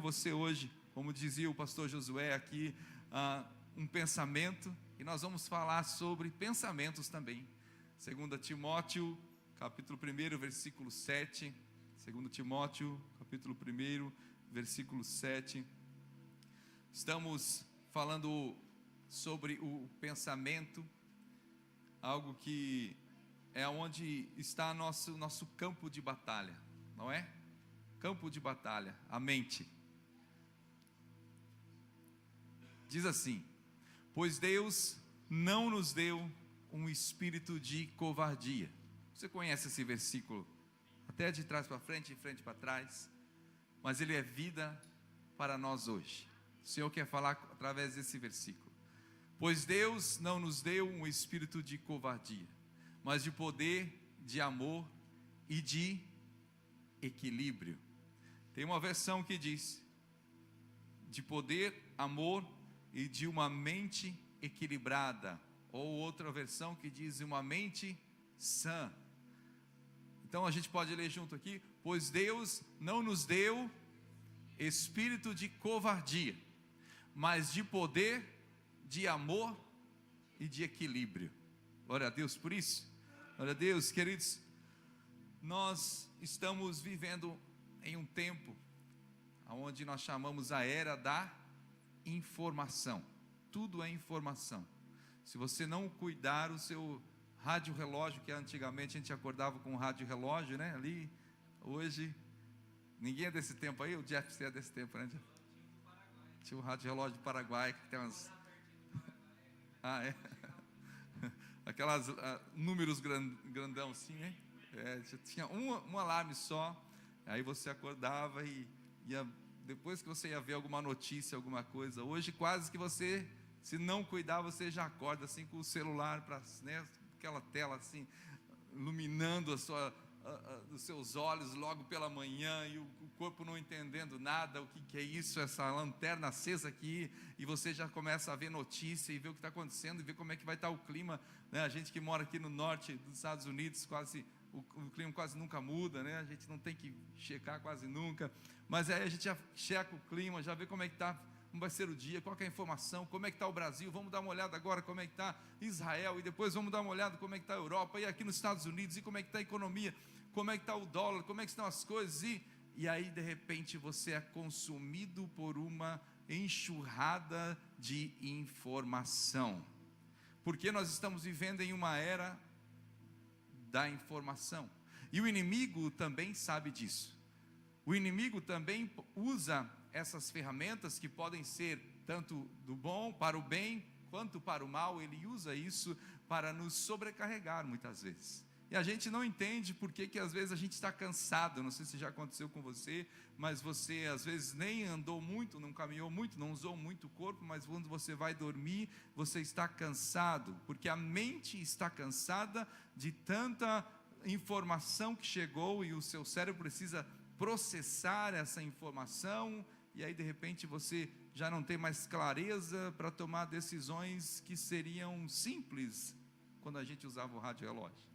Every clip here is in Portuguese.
você hoje, como dizia o pastor Josué aqui, um pensamento, e nós vamos falar sobre pensamentos também. 2 Timóteo, capítulo 1, versículo 7. 2 Timóteo, capítulo 1, versículo 7. Estamos falando sobre o pensamento, algo que é onde está nosso campo de batalha, não é? Campo de batalha, a mente. Diz assim: pois Deus não nos deu um espírito de covardia. Você conhece esse versículo, até de trás para frente, de frente para trás, mas ele é vida para nós hoje. O Senhor quer falar através desse versículo. Pois Deus não nos deu um espírito de covardia, mas de poder, de amor e de equilíbrio. Tem uma versão que diz: de poder, amor e de uma mente equilibrada, ou outra versão que diz uma mente sã. Então a gente pode ler junto aqui: pois Deus não nos deu espírito de covardia, mas de poder, de amor e de equilíbrio. Glória a Deus por isso. Glória a Deus, queridos. Nós estamos vivendo em um tempo onde nós chamamos a era da informação. Tudo é informação. Se você não cuidar o seu rádio relógio, que antigamente a gente acordava com um rádio relógio, né? Ali, hoje, ninguém é desse tempo aí. O Jeff, você é desse tempo, né, Jeff? Tinha o rádio relógio do Paraguai, que tem umas... é? Aquelas números grandão assim, né? Tinha um alarme só. Aí você acordava e depois que você ia ver alguma notícia, alguma coisa. Hoje quase que você, se não cuidar, você já acorda assim com o celular, né, aquela tela assim, iluminando os seus olhos logo pela manhã, e o corpo não entendendo nada, o que é isso, essa lanterna acesa aqui, e você já começa a ver notícia e ver o que está acontecendo, e ver como é que vai estar o clima, né? A gente que mora aqui no norte dos Estados Unidos, o clima quase nunca muda, né? A gente não tem que checar quase nunca, mas aí a gente já checa o clima, já vê como é que está, como vai ser o dia, qual que é a informação, como é que está o Brasil, vamos dar uma olhada agora como é que está Israel, e depois vamos dar uma olhada como é que está a Europa, e aqui nos Estados Unidos, e como é que está a economia, como é que está o dólar, como é que estão as coisas, e aí de repente você é consumido por uma enxurrada de informação, porque nós estamos vivendo em uma era da informação, e o inimigo também sabe disso. O inimigo também usa essas ferramentas que podem ser tanto do bom para o bem, quanto para o mal. Ele usa isso para nos sobrecarregar muitas vezes, e a gente não entende porque que às vezes a gente está cansado. Não sei se já aconteceu com você, mas você às vezes nem andou muito, não caminhou muito, não usou muito o corpo, mas quando você vai dormir, você está cansado, porque a mente está cansada de tanta informação que chegou, e o seu cérebro precisa processar essa informação, e aí de repente você já não tem mais clareza para tomar decisões que seriam simples quando a gente usava o rádio relógio.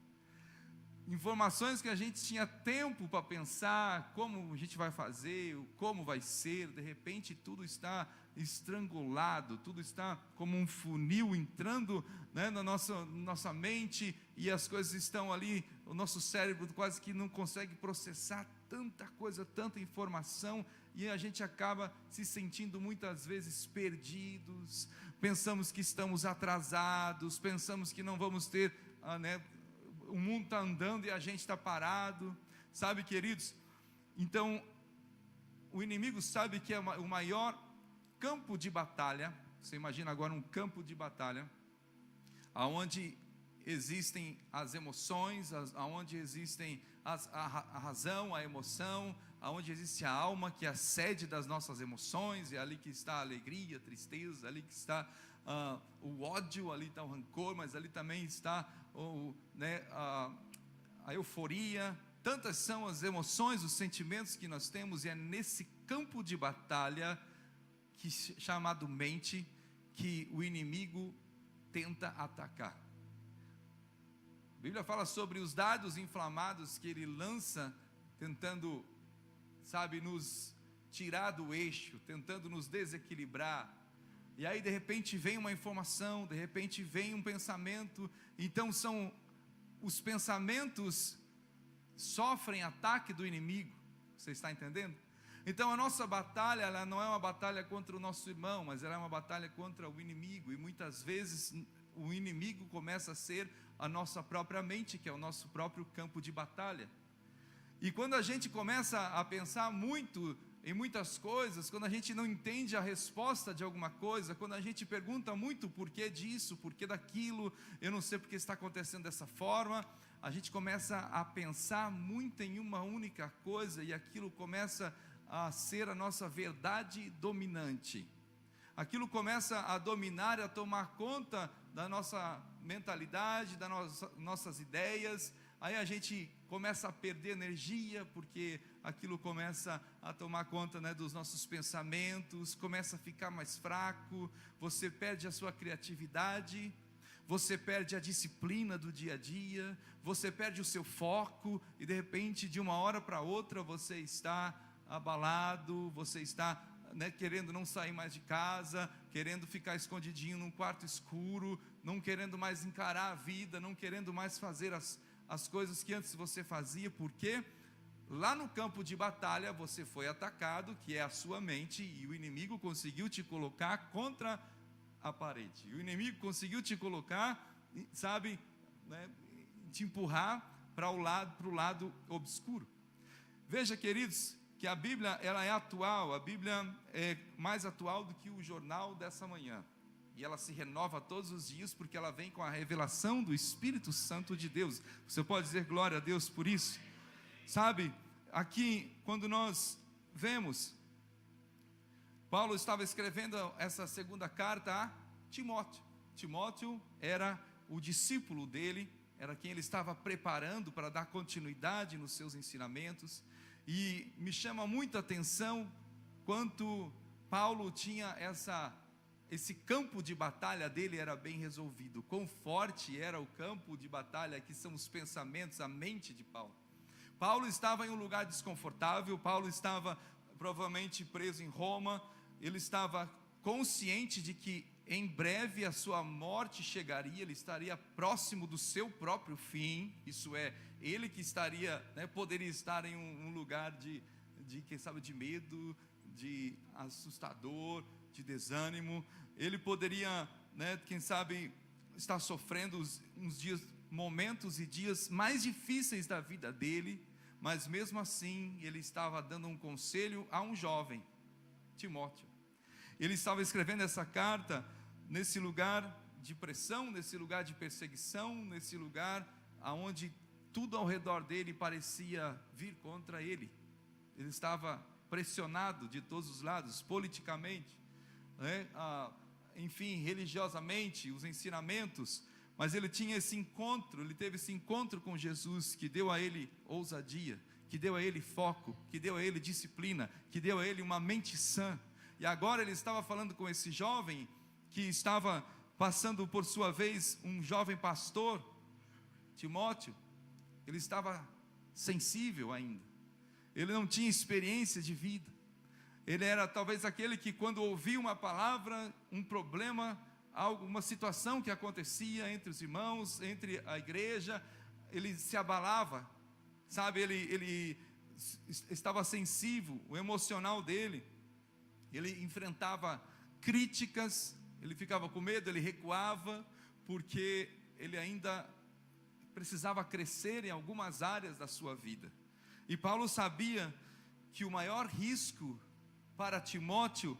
Informações que a gente tinha tempo para pensar como a gente vai fazer, como vai ser, de repente tudo está estrangulado, tudo está como um funil entrando, né, na nossa mente, e as coisas estão ali, o nosso cérebro quase que não consegue processar tanta coisa, tanta informação, e a gente acaba se sentindo muitas vezes perdidos, pensamos que estamos atrasados, pensamos que não vamos ter, o mundo está andando e a gente está parado, sabe, queridos? Então, o inimigo sabe que é o maior campo de batalha. Você imagina agora um campo de batalha, aonde existem as emoções, aonde existem a razão, a emoção, aonde existe a alma, que é a sede das nossas emoções, e ali que está a alegria, a tristeza, ali que está o ódio, ali está o rancor, mas ali também está a euforia. Tantas são as emoções, os sentimentos que nós temos, e é nesse campo de batalha chamado mente que o inimigo tenta atacar. A Bíblia fala sobre os dardos inflamados que ele lança, tentando, nos tirar do eixo, tentando nos desequilibrar. E aí de repente vem uma informação, de repente vem um pensamento. Então os pensamentos sofrem ataque do inimigo. Você está entendendo? Então a nossa batalha, ela não é uma batalha contra o nosso irmão, mas ela é uma batalha contra o inimigo. E muitas vezes o inimigo começa a ser a nossa própria mente, que é o nosso próprio campo de batalha. E quando a gente começa a pensar muito em muitas coisas, quando a gente não entende a resposta de alguma coisa, quando a gente pergunta muito o porquê disso, porquê daquilo, eu não sei porque está acontecendo dessa forma, a gente começa a pensar muito em uma única coisa, e aquilo começa a ser a nossa verdade dominante. Aquilo começa a dominar e a tomar conta da nossa mentalidade, das nossas ideias. Aí a gente começa a perder energia, porque aquilo começa a tomar conta, né, dos nossos pensamentos, começa a ficar mais fraco, você perde a sua criatividade, você perde a disciplina do dia a dia, você perde o seu foco, e de repente, de uma hora para outra, você está abalado, você está, né, querendo não sair mais de casa, querendo ficar escondidinho num quarto escuro, não querendo mais encarar a vida, não querendo mais fazer as coisas que antes você fazia, porque lá no campo de batalha você foi atacado, que é a sua mente, e o inimigo conseguiu te colocar contra a parede, e o inimigo conseguiu te colocar, sabe, né, te empurrar para o lado obscuro. Veja, queridos, que a Bíblia, ela é atual, a Bíblia é mais atual do que o jornal dessa manhã, e ela se renova todos os dias, porque ela vem com a revelação do Espírito Santo de Deus. Você pode dizer glória a Deus por isso? Sabe, aqui, quando nós vemos, Paulo estava escrevendo essa segunda carta a Timóteo. Timóteo era o discípulo dele, era quem ele estava preparando para dar continuidade nos seus ensinamentos. E me chama muita atenção quanto Paulo tinha esse campo de batalha dele era bem resolvido, quão forte era o campo de batalha, que são os pensamentos, a mente de Paulo. Paulo estava em um lugar desconfortável, Paulo estava provavelmente preso em Roma, ele estava consciente de que em breve a sua morte chegaria, ele estaria próximo do seu próprio fim, isso é, ele que estaria, né, poderia estar em um lugar de quem sabe, de medo, de assustador, de desânimo, ele poderia, né, quem sabe, estar sofrendo momentos e dias mais difíceis da vida dele, mas mesmo assim, ele estava dando um conselho a um jovem, Timóteo. Ele estava escrevendo essa carta nesse lugar de pressão, nesse lugar de perseguição, nesse lugar onde tudo ao redor dele parecia vir contra ele. Ele estava pressionado de todos os lados, politicamente, né? Enfim, religiosamente, os ensinamentos, mas ele tinha esse encontro, ele teve esse encontro com Jesus, que deu a ele ousadia, que deu a ele foco, que deu a ele disciplina, que deu a ele uma mente sã. E agora ele estava falando com esse jovem, que estava passando por sua vez um jovem pastor, Timóteo. Ele estava sensível ainda, ele não tinha experiência de vida, ele era talvez aquele que, quando ouvia uma palavra, um problema, alguma situação que acontecia entre os irmãos, entre a igreja, ele se abalava, sabe, ele estava sensível, o emocional dele, ele enfrentava críticas, ele ficava com medo, ele recuava, porque ele ainda precisava crescer em algumas áreas da sua vida. E Paulo sabia que o maior risco para Timóteo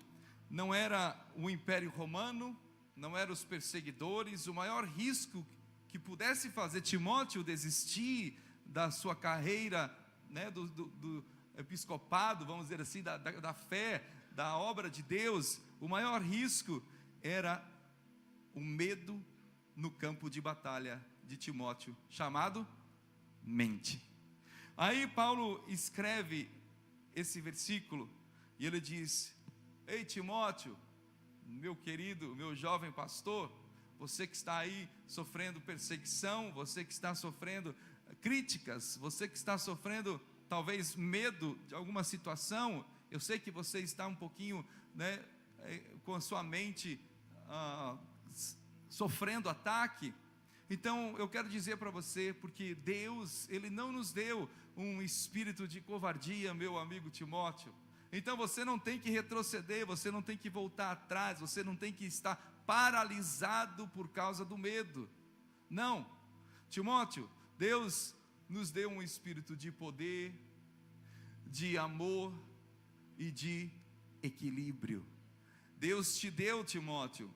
não era o Império Romano, não eram os perseguidores. O maior risco que pudesse fazer Timóteo desistir da sua carreira, né, do episcopado, vamos dizer assim, da fé, da obra de Deus, o maior risco era o medo no campo de batalha de Timóteo, chamado mente. Aí Paulo escreve esse versículo, e ele diz: ei Timóteo, meu querido, meu jovem pastor, você que está aí sofrendo perseguição, você que está sofrendo críticas, você que está sofrendo talvez medo de alguma situação, Eu sei que você está um pouquinho, né, com a sua mente sofrendo ataque. Então eu quero dizer para você, porque Deus, Ele não nos deu um espírito de covardia, meu amigo Timóteo. Então você não tem que retroceder, você não tem que voltar atrás, você não tem que estar paralisado por causa do medo. Não, Timóteo, Deus nos deu um espírito de poder, de amor e de equilíbrio. Deus te deu, Timóteo,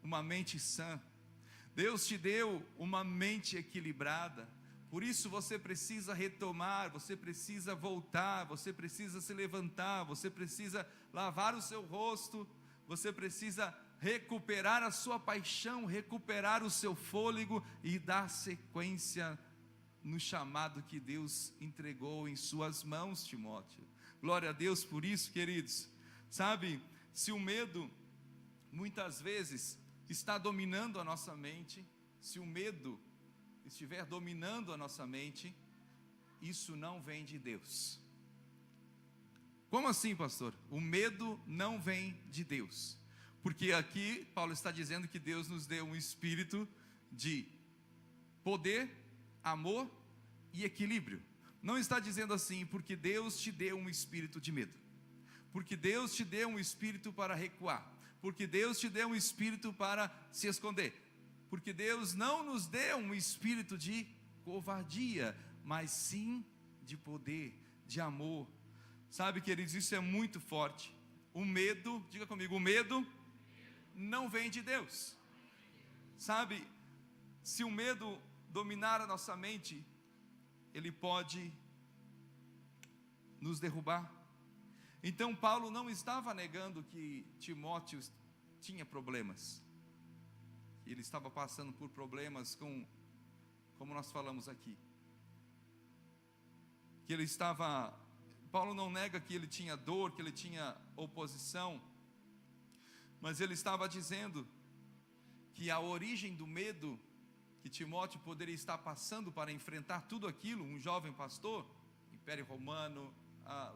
uma mente sã. Deus te deu uma mente equilibrada. Por isso você precisa retomar, você precisa voltar, você precisa se levantar, você precisa lavar o seu rosto, você precisa recuperar a sua paixão, recuperar o seu fôlego e dar sequência no chamado que Deus entregou em suas mãos, Timóteo. Glória a Deus por isso, queridos. Sabe, se o medo muitas vezes está dominando a nossa mente, se o medo estiver dominando a nossa mente, isso não vem de Deus. Como assim, pastor? O medo não vem de Deus, porque aqui Paulo está dizendo que Deus nos deu um espírito de poder, amor e equilíbrio. Não está dizendo assim, porque Deus te deu um espírito de medo, porque Deus te deu um espírito para recuar, porque Deus te deu um espírito para se esconder, porque Deus não nos deu um espírito de covardia, mas sim de poder, de amor. Sabe, queridos, isso é muito forte. O medo, diga comigo, o medo não vem de Deus. Sabe, se o medo dominar a nossa mente, ele pode nos derrubar. Então Paulo não estava negando que Timóteo tinha problemas. Ele estava passando por problemas como nós falamos aqui. Paulo não nega que ele tinha dor, que ele tinha oposição, mas ele estava dizendo que a origem do medo que Timóteo poderia estar passando para enfrentar tudo aquilo, um jovem pastor, Império Romano,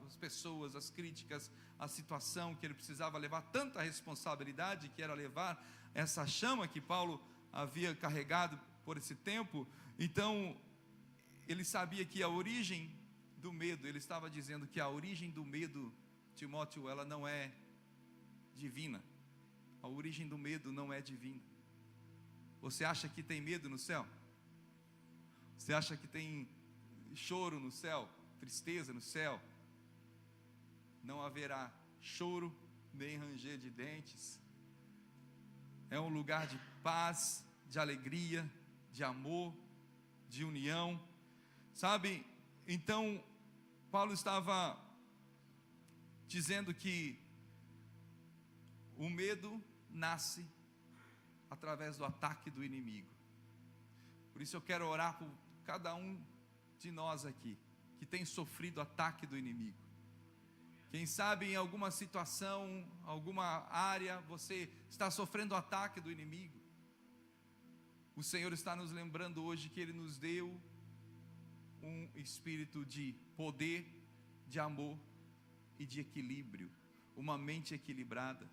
as pessoas, as críticas, a situação que ele precisava levar tanta responsabilidade, que era levar essa chama que Paulo havia carregado por esse tempo. Então ele sabia que a origem do medo, ele estava dizendo que a origem do medo, Timóteo, ela não é divina. A origem do medo não é divina. Você acha que tem medo no céu? Você acha que tem choro no céu? Tristeza no céu? Não haverá choro nem ranger de dentes. É um lugar de paz, de alegria, de amor, de união. Sabe, então Paulo estava dizendo que o medo nasce através do ataque do inimigo. Por isso eu quero orar por cada um de nós aqui que tem sofrido ataque do inimigo. Quem sabe em alguma situação, alguma área, você está sofrendo ataque do inimigo. O Senhor está nos lembrando hoje que Ele nos deu um espírito de poder, de amor e de equilíbrio, uma mente equilibrada.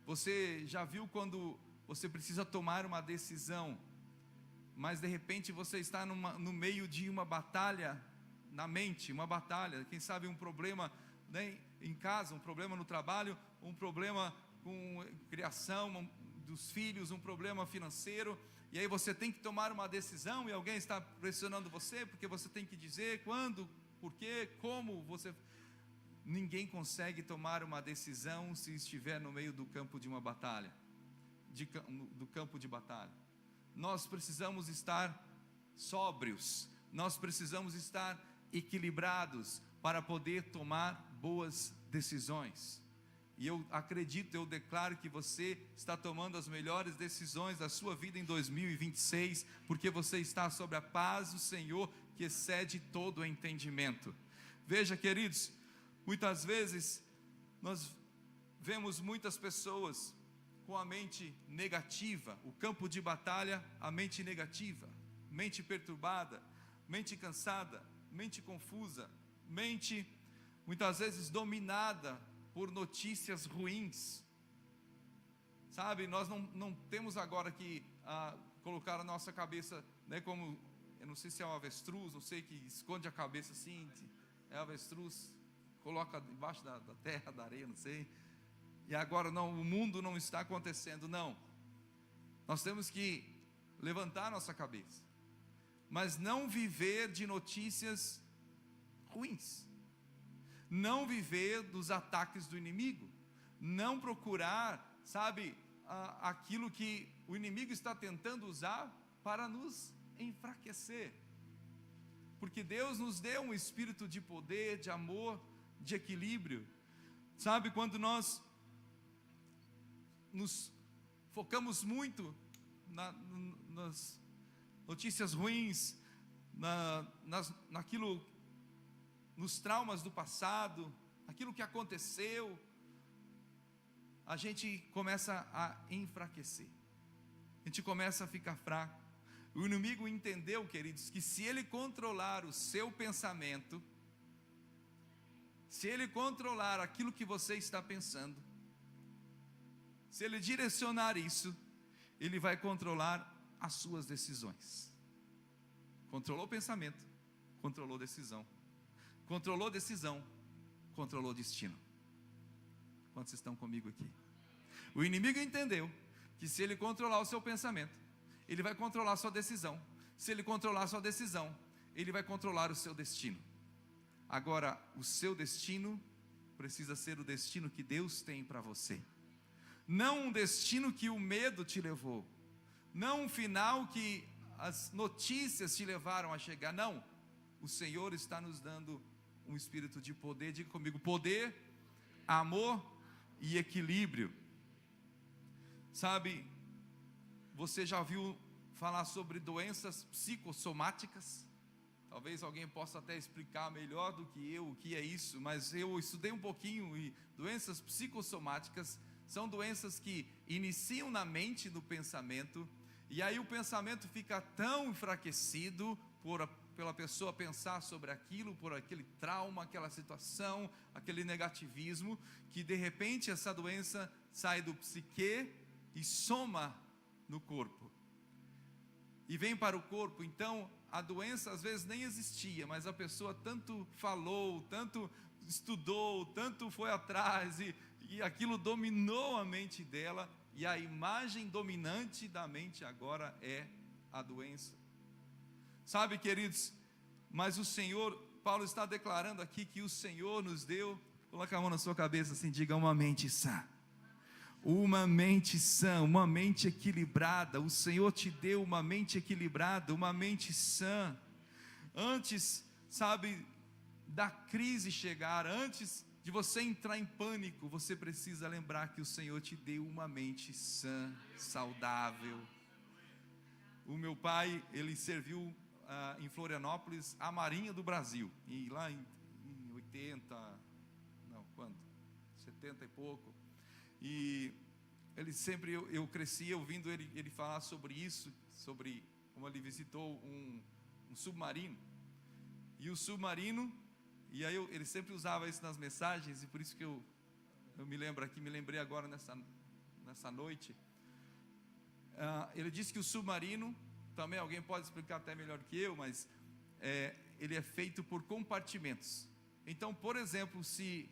Você já viu quando você precisa tomar uma decisão, mas de repente você está no meio de uma batalha na mente, uma batalha, quem sabe um problema, né, em casa, um problema no trabalho, um problema com criação dos filhos, um problema financeiro, e aí você tem que tomar uma decisão e alguém está pressionando você, porque você tem que dizer quando, porquê, como. Ninguém consegue tomar uma decisão se estiver no meio do campo de uma batalha, do campo de batalha. Nós precisamos estar sóbrios, nós precisamos estar equilibrados para poder tomar boas decisões. E eu acredito, eu declaro que você está tomando as melhores decisões da sua vida em 2026, porque você está sob a paz do Senhor, que excede todo o entendimento. Veja, queridos, muitas vezes nós vemos muitas pessoas com a mente negativa, o campo de batalha, a mente negativa, mente perturbada, mente cansada, mente confusa, mente muitas vezes dominada por notícias ruins. Sabe, nós não temos agora que colocar a nossa cabeça, né, como, eu não sei se é um avestruz, não sei, que esconde a cabeça assim, é avestruz, coloca debaixo da terra, da areia, não sei, e agora não, o mundo não está acontecendo, não. Nós temos que levantar nossa cabeça, mas não viver de notícias ruins, não viver dos ataques do inimigo, não procurar, sabe, aquilo que o inimigo está tentando usar para nos enfraquecer, porque Deus nos deu um espírito de poder, de amor, de equilíbrio. Sabe, quando nós nos focamos muito nas notícias ruins, naquilo, nos traumas do passado, aquilo que aconteceu, a gente começa a enfraquecer, a gente começa a ficar fraco. O inimigo entendeu, queridos, que se ele controlar o seu pensamento, se ele controlar aquilo que você está pensando, se ele direcionar isso, ele vai controlar as suas decisões. Controlou o pensamento, controlou decisão. Controlou decisão, controlou destino. Quantos estão comigo aqui? O inimigo entendeu que se ele controlar o seu pensamento, ele vai controlar a sua decisão. Se ele controlar a sua decisão, ele vai controlar o seu destino. Agora, o seu destino precisa ser o destino que Deus tem para você. Não um destino que o medo te levou. Não um final que as notícias te levaram a chegar. Não. O Senhor está nos dando um espírito de poder. Diga comigo: poder, amor e equilíbrio. Sabe, você já ouviu falar sobre doenças psicossomáticas? Talvez alguém possa até explicar melhor do que eu o que é isso, mas eu estudei um pouquinho, e doenças psicossomáticas são doenças que iniciam na mente, no pensamento, e aí o pensamento fica tão enfraquecido pela pessoa pensar sobre aquilo, por aquele trauma, aquela situação, aquele negativismo, que de repente essa doença sai do psique e soma no corpo, e vem para o corpo. Então a doença às vezes nem existia, mas a pessoa tanto falou, tanto estudou, tanto foi atrás, e aquilo dominou a mente dela, e a imagem dominante da mente agora é a doença. Sabe, queridos, mas o Senhor, Paulo está declarando aqui que o Senhor nos deu, coloca a mão na sua cabeça assim, diga: uma mente sã. Uma mente sã, uma mente equilibrada. O Senhor te deu uma mente equilibrada, uma mente sã. Antes, sabe, da crise chegar, antes de você entrar em pânico, você precisa lembrar que o Senhor te deu uma mente sã, saudável. O meu pai, ele serviu em Florianópolis a Marinha do Brasil, e lá em 70 e pouco. E ele sempre, eu cresci ouvindo ele falar sobre isso, sobre como ele visitou um submarino, e o submarino, e aí ele sempre usava isso nas mensagens, e por isso que eu me lembro aqui, me lembrei agora nessa noite. Ele disse que o submarino, também alguém pode explicar até melhor que eu, mas ele é feito por compartimentos. Então, por exemplo, se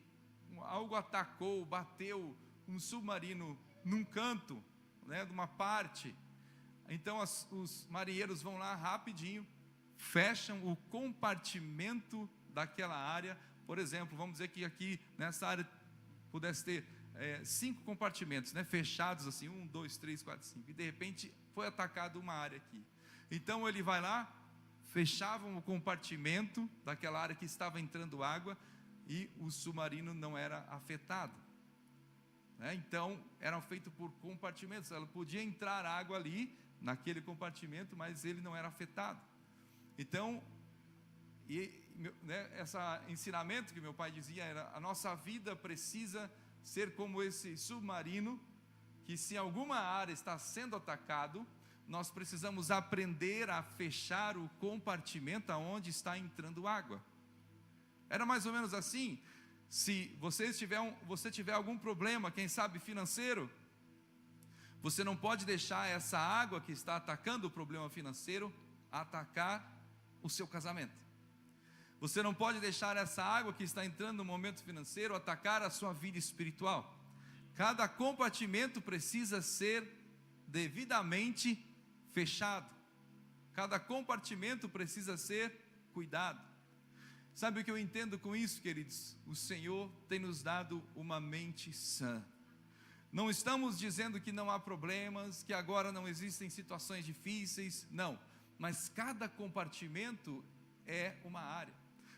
algo atacou, bateu um submarino num canto, né, de uma parte, então os marinheiros vão lá rapidinho, fecham o compartimento daquela área. Por exemplo, vamos dizer que aqui nessa área pudesse ter 5 compartimentos, né, fechados assim, 1, 2, 3, 4, 5, e de repente foi atacado uma área aqui. Então ele vai lá, fechavam o compartimento daquela área que estava entrando água, e o submarino não era afetado. Então eram feitos por compartimentos, ela podia entrar água ali naquele compartimento, mas ele não era afetado. Então, esse ensinamento que meu pai dizia era: a nossa vida precisa ser como esse submarino, que se alguma área está sendo atacado, nós precisamos aprender a fechar o compartimento aonde está entrando água. Era mais ou menos assim. Se você tiver algum problema, quem sabe financeiro, você não pode deixar essa água que está atacando o problema financeiro atacar o seu casamento. Você não pode deixar essa água que está entrando no momento financeiro atacar a sua vida espiritual. Cada compartimento precisa ser devidamente fechado. Cada compartimento precisa ser cuidado. Sabe o que eu entendo com isso, queridos? O Senhor tem nos dado uma mente sã. Não estamos dizendo que não há problemas, que agora não existem situações difíceis, não. Mas cada compartimento é uma área.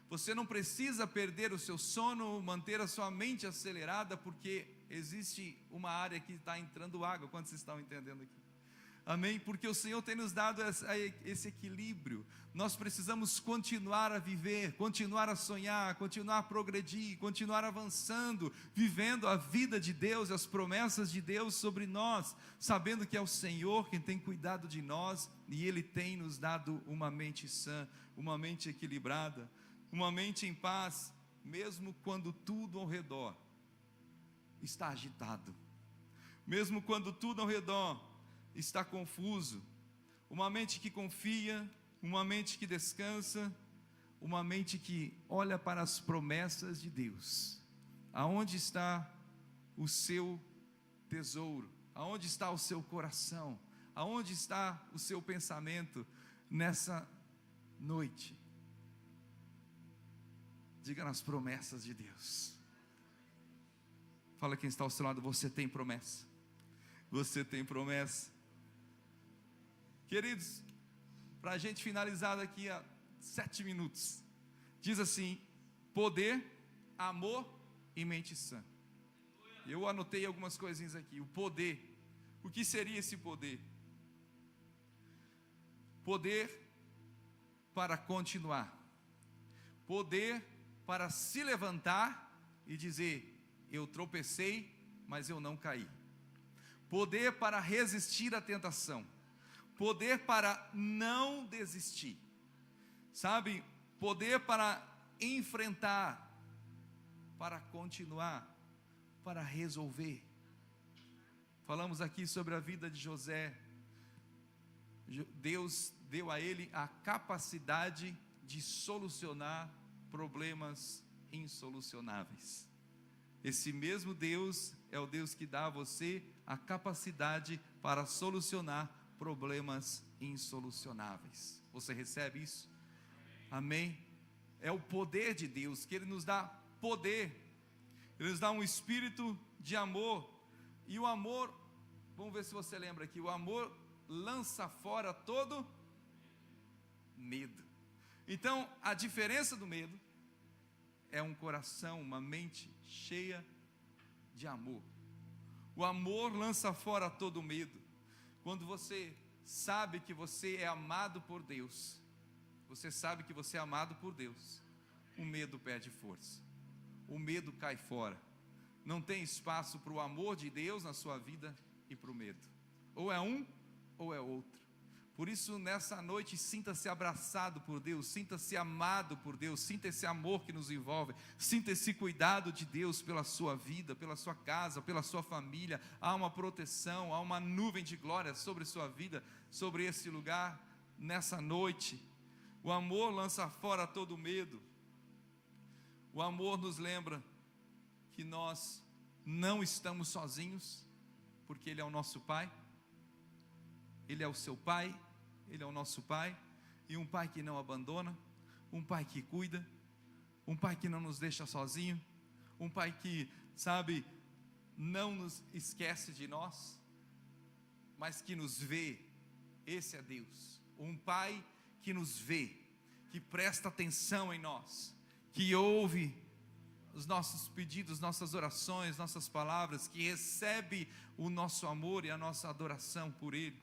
Você não precisa perder o seu sono, manter a sua mente acelerada, porque existe uma área que está entrando água. Quantos estão entendendo aqui? Amém? Porque o Senhor tem nos dado esse equilíbrio. Nós precisamos continuar a viver, continuar a sonhar, continuar a progredir, continuar avançando, vivendo a vida de Deus, as promessas de Deus sobre nós, sabendo que é o Senhor quem tem cuidado de nós, e Ele tem nos dado uma mente sã, uma mente equilibrada, uma mente em paz, mesmo quando tudo ao redor está agitado, mesmo quando tudo ao redor está confuso. Uma mente que confia, uma mente que descansa, uma mente que olha para as promessas de Deus. Aonde está o seu tesouro? Aonde está o seu coração? Aonde está o seu pensamento nessa noite? Diga: nas promessas de Deus. Fala quem está ao seu lado: você tem promessa. Você tem promessa. Queridos, para a gente finalizar daqui a 7 minutos, diz assim: poder, amor e mente sã. Eu anotei algumas coisinhas aqui. O poder, o que seria esse poder? Poder para continuar, poder para se levantar e dizer: eu tropecei, mas eu não caí. Poder para resistir à tentação, poder para não desistir, sabe? Poder para enfrentar, para continuar, para resolver. Falamos aqui sobre a vida de José. Deus deu a ele a capacidade de solucionar problemas insolucionáveis. Esse mesmo Deus é o Deus que dá a você a capacidade para solucionar problemas insolucionáveis. Você recebe isso? Amém? É o poder de Deus, que Ele nos dá poder. Ele nos dá um espírito de amor. E o amor, vamos ver se você lembra aqui, o amor lança fora todo medo. Então, a diferença do medo é um coração, uma mente cheia de amor. O amor lança fora todo medo. Quando você sabe que você é amado por Deus, você sabe que você é amado por Deus, o medo perde força, o medo cai fora. Não tem espaço para o amor de Deus na sua vida e para o medo. Ou é um ou é outro. Por isso, nessa noite, sinta-se abraçado por Deus, sinta-se amado por Deus, sinta esse amor que nos envolve, sinta esse cuidado de Deus pela sua vida, pela sua casa, pela sua família. Há uma proteção, há uma nuvem de glória sobre sua vida, sobre esse lugar, nessa noite. O amor lança fora todo medo. O amor nos lembra que nós não estamos sozinhos, porque Ele é o nosso Pai. Ele é o seu Pai, Ele é o nosso Pai, e um Pai que não abandona, um Pai que cuida, um Pai que não nos deixa sozinho, um Pai que, sabe, não nos esquece de nós, mas que nos vê. Esse é Deus, um Pai que nos vê, que presta atenção em nós, que ouve os nossos pedidos, nossas orações, nossas palavras, que recebe o nosso amor e a nossa adoração por Ele.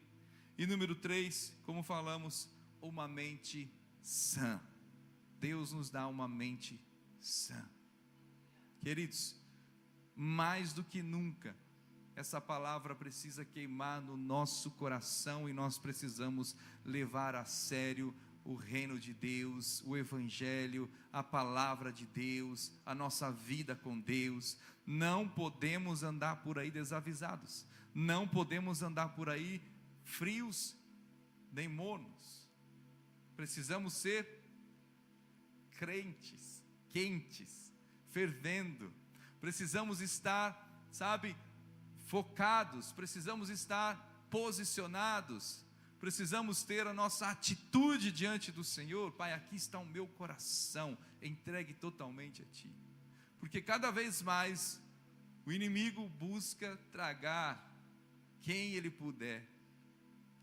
E número 3, como falamos, uma mente sã. Deus nos dá uma mente sã. Queridos, mais do que nunca, essa palavra precisa queimar no nosso coração e nós precisamos levar a sério o reino de Deus, o Evangelho, a palavra de Deus, a nossa vida com Deus. Não podemos andar por aí desavisados, não podemos andar por aí frios nem mornos. Precisamos ser crentes, quentes, fervendo. Precisamos estar, focados, precisamos estar posicionados, precisamos ter a nossa atitude diante do Senhor. Pai, aqui está o meu coração, entregue totalmente a Ti, porque cada vez mais o inimigo busca tragar quem ele puder,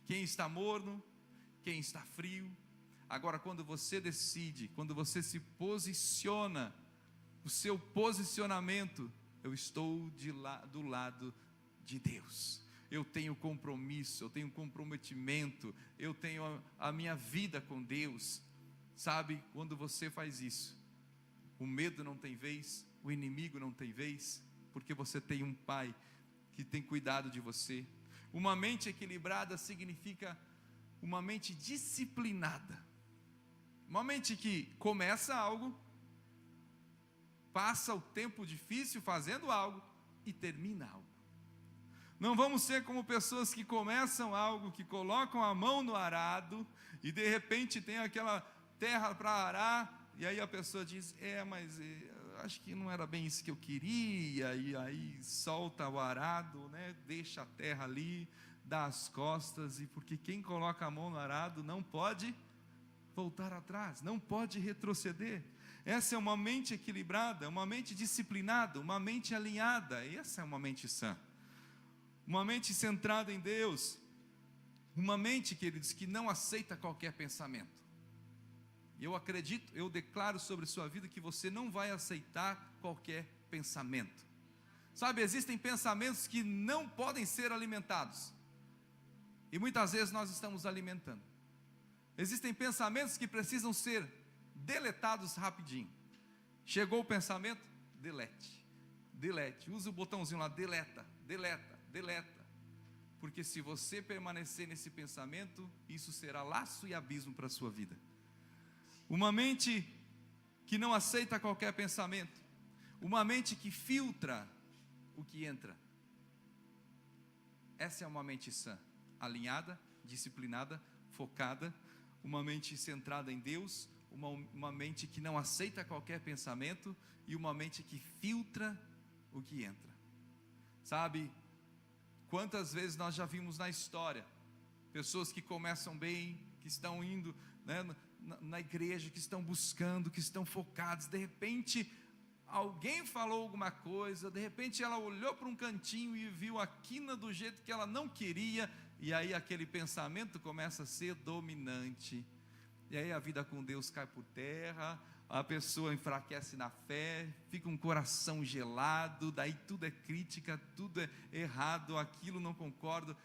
quem está morno, quem está frio. Agora, quando você decide, quando você se posiciona, o seu posicionamento: eu estou do lado de Deus, eu tenho compromisso, eu tenho comprometimento, eu tenho a minha vida com Deus. Quando você faz isso, o medo não tem vez, o inimigo não tem vez, porque você tem um Pai que tem cuidado de você. Uma mente equilibrada significa uma mente disciplinada, uma mente que começa algo, passa o tempo difícil fazendo algo e termina algo. Não vamos ser como pessoas que começam algo, que colocam a mão no arado e de repente tem aquela terra para arar, e aí a pessoa diz: mas acho que não era bem isso que eu queria, e aí solta o arado, deixa a terra ali, dá as costas, e porque quem coloca a mão no arado não pode voltar atrás, não pode retroceder. Essa é uma mente equilibrada, uma mente disciplinada, uma mente alinhada. Essa é uma mente sã, uma mente centrada em Deus, uma mente, queridos, que não aceita qualquer pensamento. Eu acredito, eu declaro sobre sua vida que você não vai aceitar qualquer pensamento. Existem pensamentos que não podem ser alimentados, e muitas vezes nós estamos alimentando. Existem pensamentos que precisam ser deletados rapidinho. Chegou o pensamento, delete, usa o botãozinho lá, deleta, porque se você permanecer nesse pensamento, isso será laço e abismo para a sua vida. Uma mente que não aceita qualquer pensamento, uma mente que filtra o que entra. Essa é uma mente sã, alinhada, disciplinada, focada, uma mente centrada em Deus, uma mente que não aceita qualquer pensamento e uma mente que filtra o que entra. Quantas vezes nós já vimos na história pessoas que começam bem, que estão indo na igreja, que estão buscando, que estão focados, de repente alguém falou alguma coisa, de repente ela olhou para um cantinho e viu a quina do jeito que ela não queria, e aí aquele pensamento começa a ser dominante, e aí a vida com Deus cai por terra, a pessoa enfraquece na fé, fica um coração gelado, daí tudo é crítica, tudo é errado, aquilo não concordo.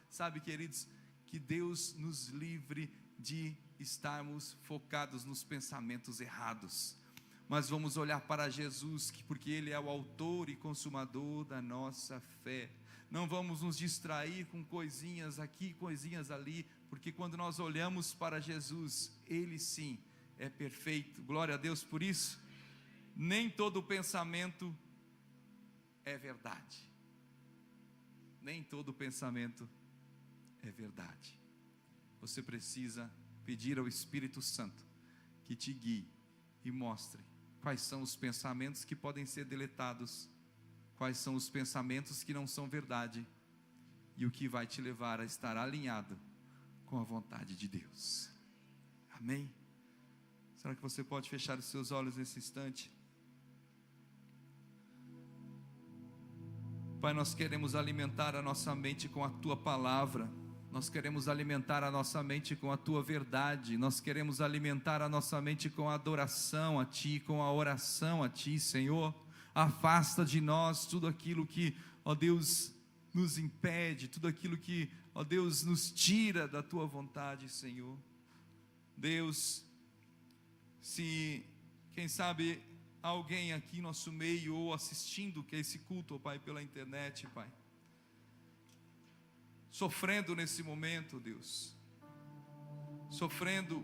Queridos, que Deus nos livre de estarmos focados nos pensamentos errados, mas vamos olhar para Jesus, porque Ele é o autor e consumador da nossa fé. Não vamos nos distrair com coisinhas aqui, coisinhas ali, porque quando nós olhamos para Jesus, Ele sim é perfeito. Glória a Deus por isso. Nem todo pensamento é verdade. Nem todo pensamento é verdade. Você precisa pedir ao Espírito Santo que te guie e mostre quais são os pensamentos que podem ser deletados, quais são os pensamentos que não são verdade, e o que vai te levar a estar alinhado com a vontade de Deus. Amém? Será que você pode fechar os seus olhos nesse instante? Pai, nós queremos alimentar a nossa mente com a Tua palavra, nós queremos alimentar a nossa mente com a Tua verdade, nós queremos alimentar a nossa mente com a adoração a Ti, com a oração a Ti, Senhor. Afasta de nós tudo aquilo que, ó Deus, nos impede, tudo aquilo que, ó Deus, nos tira da Tua vontade, Senhor. Deus, se, quem sabe, alguém aqui em nosso meio, ou assistindo que é esse culto, ó Pai, pela internet, Pai, sofrendo nesse momento, Deus, sofrendo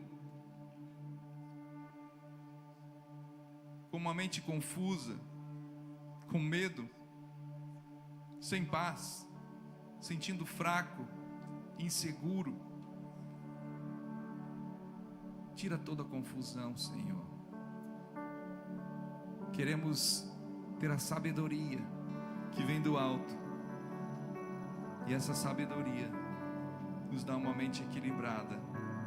com uma mente confusa, com medo, sem paz, sentindo fraco, inseguro. Tira toda a confusão, Senhor. Queremos ter a sabedoria que vem do alto, e essa sabedoria nos dá uma mente equilibrada,